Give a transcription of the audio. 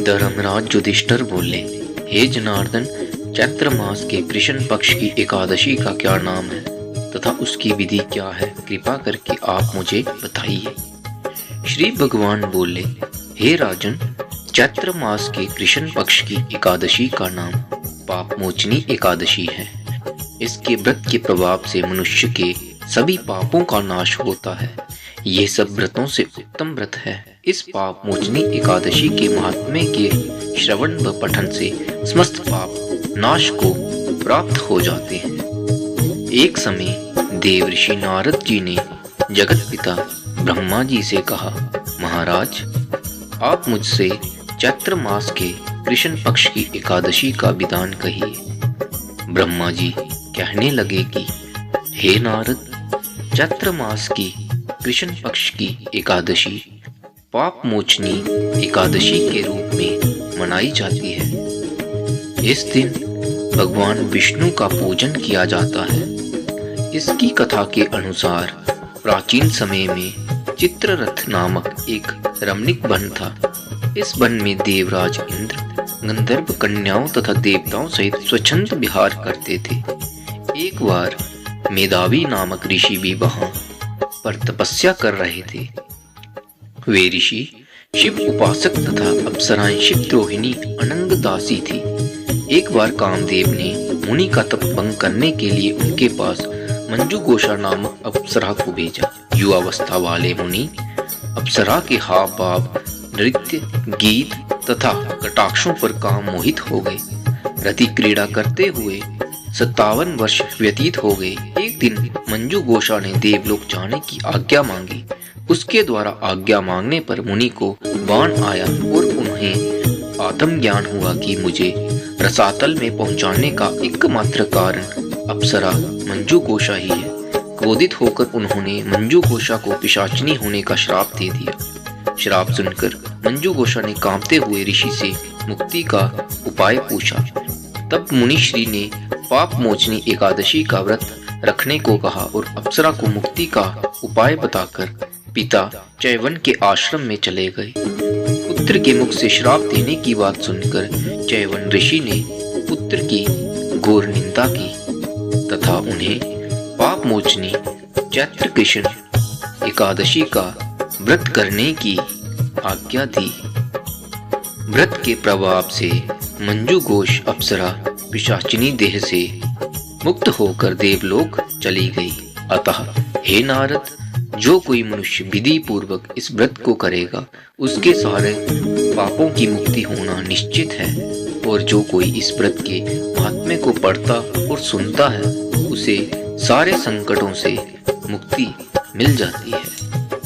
धर्मराज युधिष्ठिर बोले, हे जनार्दन, चैत्र मास के कृष्ण पक्ष की एकादशी का क्या नाम है तथा उसकी विधि क्या है, कृपा करके आप मुझे बताइए। श्री भगवान बोले, हे राजन, चैत्र मास के कृष्ण पक्ष की एकादशी का नाम पाप मोचनी एकादशी है। इसके व्रत के प्रभाव से मनुष्य के सभी पापों का नाश होता है। ये सब व्रतों से उत्तम व्रत है। इस पाप मोचनी एकादशी के महात्म्य के श्रवण व पठन से समस्त पाप नाश को प्राप्त हो जाते हैं। एक समय देव ऋषि नारद जी ने जगत पिता ब्रह्मा जी से कहा, महाराज, आप मुझसे चैत्र मास के कृष्ण पक्ष की एकादशी का विधान कहिए। ब्रह्मा जी कहने लगे कि हे नारद, चैत्र मास की कृष्ण पक्ष की एकादशी पाप मोचनी एकादशी के रूप में मनाई जाती है। इस दिन भगवान विष्णु का पूजन किया जाता है। इसकी कथा के अनुसार प्राचीन समय में चित्ररथ नामक एक रमणीक वन था। इस वन में देवराज इंद्र गंधर्व कन्याओं तथा देवताओं सहित स्वच्छंद विहार करते थे। एक बार मेधावी नामक ऋषि भी वहां पर तपस्या कर रहे थे। वे ऋषि शिव उपासक तथा अप्सराएं शिवद्रोहिणी अनंग दासी थी। एक बार कामदेव ने मुनि का तप भंग करने के लिए उनके पास मंजू घोषा नामक अप्सरा को भेजा। युवावस्था वाले मुनि अप्सरा के हाव भाव, नृत्य, गीत तथा कटाक्षों पर काम मोहित हो गए। रति क्रीड़ा करते हुए 57 वर्ष व्यतीत हो गए। एक दिन मंजू घोषा ने देवलोक जाने की आज्ञा मांगी। उसके द्वारा आज्ञा मांगने पर मुनि को बाण आया और उन्हें आत्मज्ञान हुआ कि मुझे रसातल में पहुंचाने का एकमात्र कारण अप्सरा मंजू घोषा ही है। क्रोधित होकर उन्होंने मंजू घोषा को पिशाचिनी होने का श्राप दे दिया। श्राप सुनकर मंजू घोषा ने कांपते हुए ऋषि से मुक्ति का उपाय पूछा। तब मुनिश्री ने पाप मोचनी एकादशी का व्रत रखने को कहा और अप्सरा को मुक्ति का उपाय बताकर पिता चैवन के आश्रम में चले गए। पुत्र के मुख से श्राप देने की बात सुनकर चैवन ऋषि ने पुत्र की घोर निंदा की तथा उन्हें पाप मोचनी चैत्र कृष्ण एकादशी का व्रत करने की आज्ञा दी। व्रत के प्रभाव से मंजू घोष अप्सरा पिशाचिनी देह से मुक्त होकर देवलोक चली गई। अतः हे नारद, जो कोई मनुष्य विधि पूर्वक इस व्रत को करेगा उसके सारे पापों की मुक्ति होना निश्चित है। और जो कोई इस व्रत के महात्म्य को पढ़ता और सुनता है उसे सारे संकटों से मुक्ति मिल जाती है।